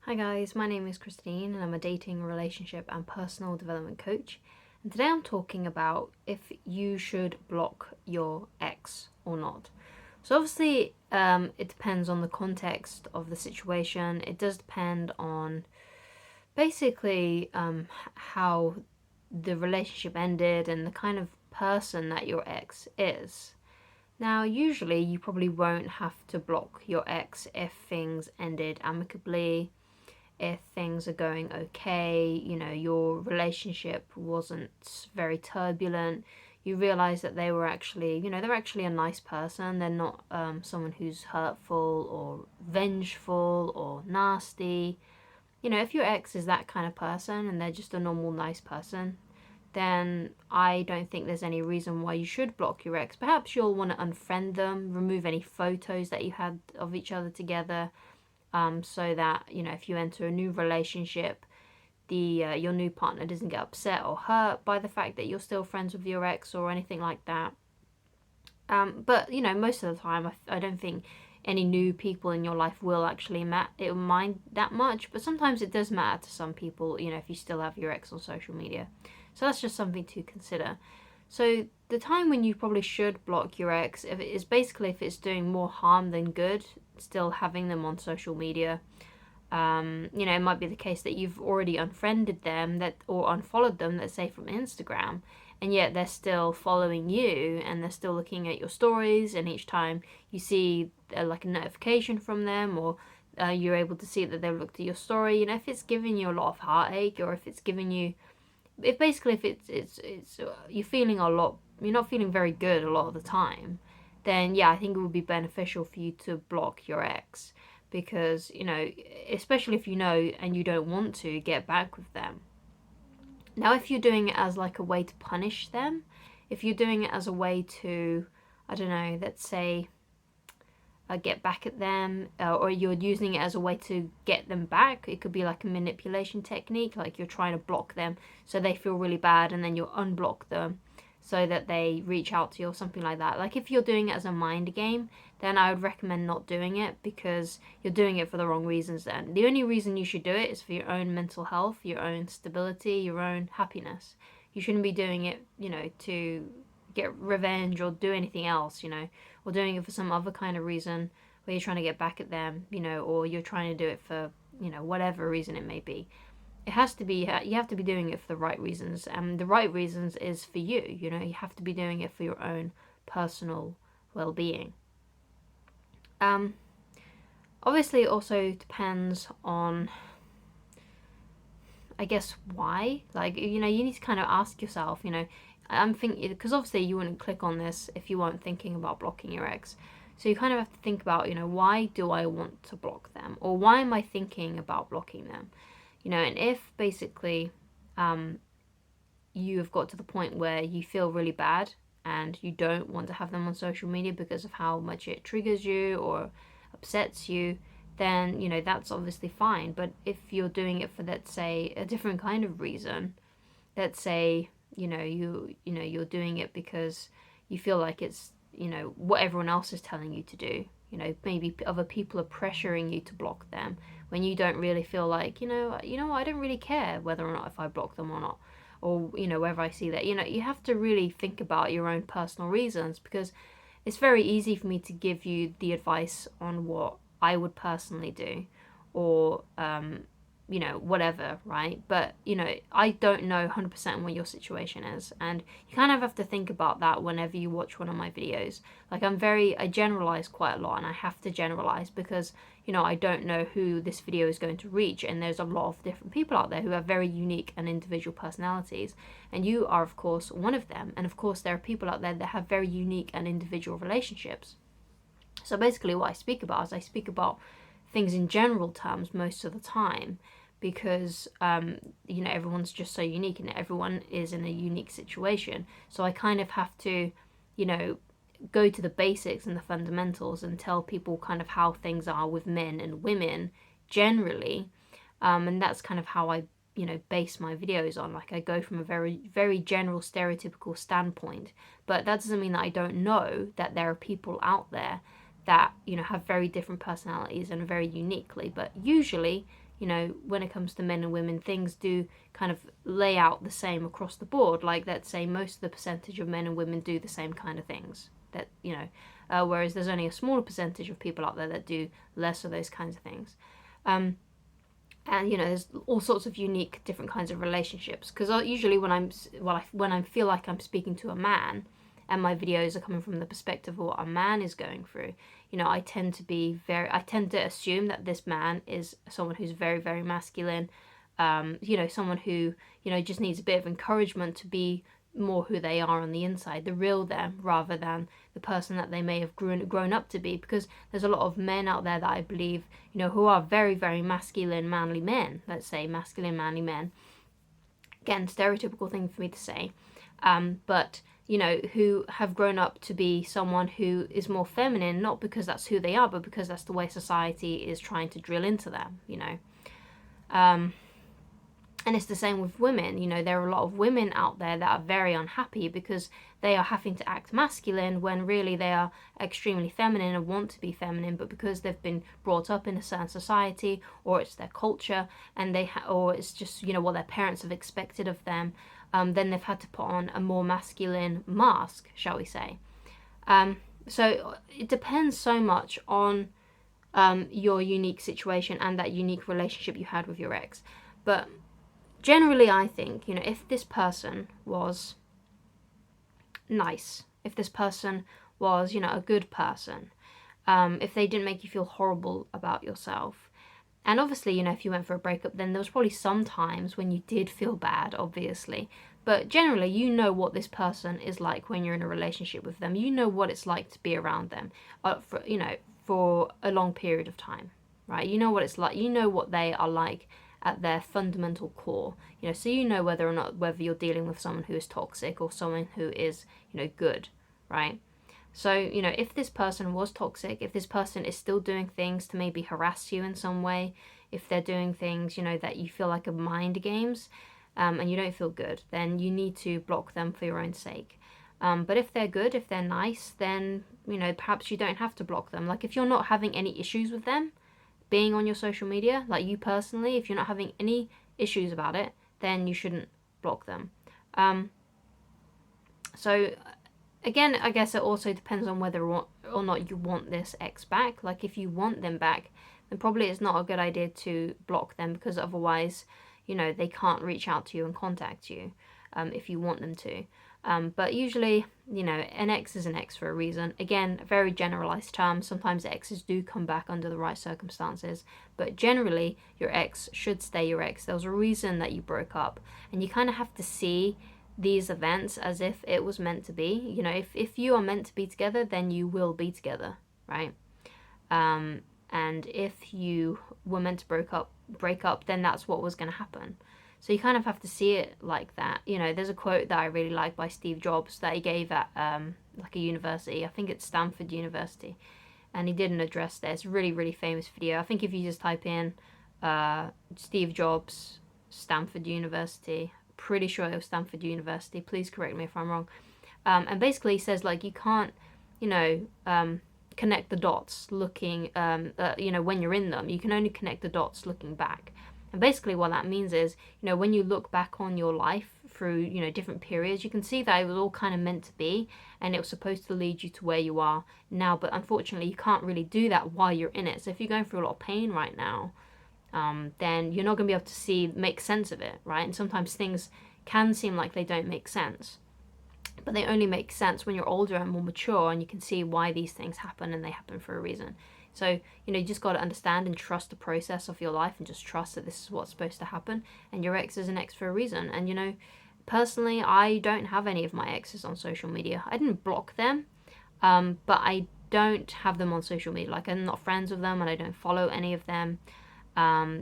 Hi guys, my name is Christine and I'm a dating, relationship and personal development coach. And today I'm talking about if you should block your ex or not. So obviously, it depends on the context of the situation. It does depend on basically how the relationship ended and the kind of person that your ex is. Now, usually you probably won't have to block your ex if things ended amicably, if things are going okay, your relationship wasn't very turbulent, you realize that they were actually, they're actually a nice person. They're not someone who's hurtful or vengeful or nasty. If your ex is that kind of person and they're just a normal, nice person, then I don't think there's any reason why you should block your ex. Perhaps you'll want to unfriend them, remove any photos that you had of each other together, so that if you enter a new relationship, the your new partner doesn't get upset or hurt by the fact that you're still friends with your ex or anything like that. But most of the time, I don't think any new people in your life will actually mind that much. But sometimes it does matter to some people. If you still have your ex on social media, so that's just something to consider. So the time when you probably should block your ex if it is basically if it's doing more harm than good, still having them on social media. It might be the case that you've already unfriended them or unfollowed them, let's say from Instagram, and yet they're still following you and they're still looking at your stories, and each time you see like a notification from them, or you're able to see that they've looked at your story, if it's giving you a lot of heartache, or if it's giving you, if basically if it's you're feeling a lot, you're not feeling very good a lot of the time, then yeah, I think it would be beneficial for you to block your ex, because especially if and you don't want to get back with them. Now, if you're doing it as like a way to punish them, if you're doing it as a way to, I don't know, let's say get back at them, or you're using it as a way to get them back. It could be like a manipulation technique, like you're trying to block them so they feel really bad, and then you'll unblock them so that they reach out to you or something like that. Like if you're doing it as a mind game, then I would recommend not doing it, because you're doing it for the wrong reasons. Then the only reason you should do it is for your own mental health, your own stability, your own happiness. You shouldn't be doing it, to get revenge or do anything else, or doing it for some other kind of reason where you're trying to get back at them, or you're trying to do it for, whatever reason it may be. It has to be, you have to be doing it for the right reasons, and the right reasons is for you, you have to be doing it for your own personal well-being. Obviously it also depends on, I guess, why. Like, you need to kind of ask yourself, I'm thinking, because obviously you wouldn't click on this if you weren't thinking about blocking your ex. So you kind of have to think about, why do I want to block them? Or why am I thinking about blocking them? And if basically you have got to the point where you feel really bad and you don't want to have them on social media because of how much it triggers you or upsets you, then, that's obviously fine. But if you're doing it for, let's say, a different kind of reason, let's say, you're doing it because you feel like it's, what everyone else is telling you to do. Maybe other people are pressuring you to block them when you don't really feel like, I don't really care whether or not if I block them or not, or, whether I see that. You have to really think about your own personal reasons, because it's very easy for me to give you the advice on what I would personally do, or whatever, right? But, I don't know 100% what your situation is. And you kind of have to think about that whenever you watch one of my videos. Like, I generalize quite a lot, and I have to generalize because, I don't know who this video is going to reach. And there's a lot of different people out there who have very unique and individual personalities. And you are, of course, one of them. And of course, there are people out there that have very unique and individual relationships. So basically what I speak about is I speak about things in general terms most of the time, because everyone's just so unique and everyone is in a unique situation. So I kind of have to go to the basics and the fundamentals and tell people kind of how things are with men and women generally, and that's kind of how I base my videos on. Like, I go from a very, very general stereotypical standpoint, but that doesn't mean that I don't know that there are people out there that have very different personalities and very uniquely. But usually you know, when it comes to men and women, things do kind of lay out the same across the board. Like, let's say most of the percentage of men and women do the same kind of things. That, you know, whereas there's only a smaller percentage of people out there that do less of those kinds of things. And, you know, there's all sorts of unique, different kinds of relationships. Because usually when I feel like I'm speaking to a man, and my videos are coming from the perspective of what a man is going through, you know, I tend to assume that this man is someone who's very, very masculine, you know, someone who, you know, just needs a bit of encouragement to be more who they are on the inside, the real them, rather than the person that they may have grown up to be. Because there's a lot of men out there that I believe, you know, who are very, very masculine, manly men, let's say masculine, manly men. Again, stereotypical thing for me to say, but you know, who have grown up to be someone who is more feminine, not because that's who they are, but because that's the way society is trying to drill into them, you know. And it's the same with women. You know, there are a lot of women out there that are very unhappy because they are having to act masculine when really they are extremely feminine and want to be feminine, but because they've been brought up in a certain society, or it's their culture, and or it's just, you know, what their parents have expected of them, then they've had to put on a more masculine mask, shall we say. So it depends so much on your unique situation and that unique relationship you had with your ex. But generally, I think, you know, if this person was nice, if this person was, you know, a good person, if they didn't make you feel horrible about yourself, and obviously, you know, if you went for a breakup, then there was probably some times when you did feel bad, obviously. But generally, you know what this person is like when you're in a relationship with them. You know what it's like to be around them, you know, for a long period of time, right? You know what it's like. You know what they are like at their fundamental core. You know, so you know whether you're dealing with someone who is toxic or someone who is, you know, good, right? So, you know, if this person was toxic, if this person is still doing things to maybe harass you in some way, if they're doing things, you know, that you feel like are mind games, and you don't feel good, then you need to block them for your own sake. But if they're good, if they're nice, then, you know, perhaps you don't have to block them. Like, if you're not having any issues with them being on your social media, like you personally, if you're not having any issues about it, then you shouldn't block them. So again, I guess it also depends on whether or not you want this ex back. Like, if you want them back, then probably it's not a good idea to block them, because otherwise, you know, they can't reach out to you and contact you if you want them to. But usually, you know, an ex is an ex for a reason. Again, a very generalized term. Sometimes exes do come back under the right circumstances, but generally, your ex should stay your ex. There was a reason that you broke up, and you kind of have to see these events as if it was meant to be. You know, if you are meant to be together, then you will be together, right? And if you were meant to break up, then that's what was going to happen. So you kind of have to see it like that. You know, there's a quote that I really like by Steve Jobs that he gave at like a university. I think it's Stanford University. And he did an address there. It's a really, really famous video. I think if you just type in Steve Jobs, Stanford University, pretty sure it was Stanford University. Please correct me if I'm wrong. And basically he says, like, you can't, you know, connect the dots looking, you know, when you're in them. You can only connect the dots looking back. And basically what that means is, you know, when you look back on your life through, you know, different periods, you can see that it was all kind of meant to be, and it was supposed to lead you to where you are now. But unfortunately, you can't really do that while you're in it. So if you're going through a lot of pain right now, then you're not going to be able to make sense of it, right? And sometimes things can seem like they don't make sense, but they only make sense when you're older and more mature, and you can see why these things happen, and they happen for a reason. So, you know, you just got to understand and trust the process of your life, and just trust that this is what's supposed to happen, and your ex is an ex for a reason. And, you know, personally, I don't have any of my exes on social media. I didn't block them, but I don't have them on social media. Like, I'm not friends with them, and I don't follow any of them,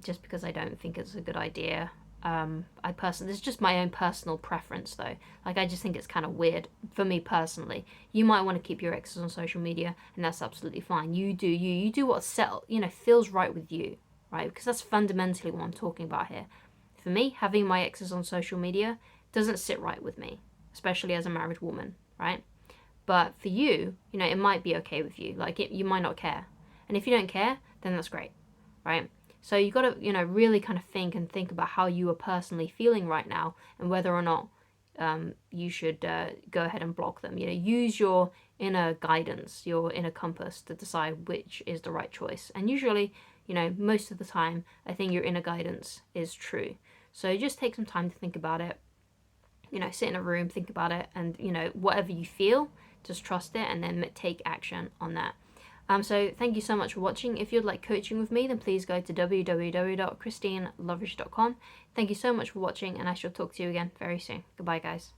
just because I don't think it's a good idea. This is just my own personal preference, though. Like, I just think it's kind of weird for me personally. You might want to keep your exes on social media, and that's absolutely fine. You do what feels right with you, right? Because that's fundamentally what I'm talking about here. For me, having my exes on social media doesn't sit right with me, especially as a married woman, right? But for you, you know, it might be okay with you. Like, you might not care, and if you don't care, then that's great, right? So you got to, really kind of think about how you are personally feeling right now and whether or not you should go ahead and block them. Use your inner guidance, your inner compass to decide which is the right choice. And usually, most of the time, I think your inner guidance is true. So just take some time to think about it. Sit in a room, think about it, and whatever you feel, just trust it and then take action on that. So thank you so much for watching. If you'd like coaching with me, then please go to www.christineloveridge.com. Thank you so much for watching, and I shall talk to you again very soon. Goodbye, guys.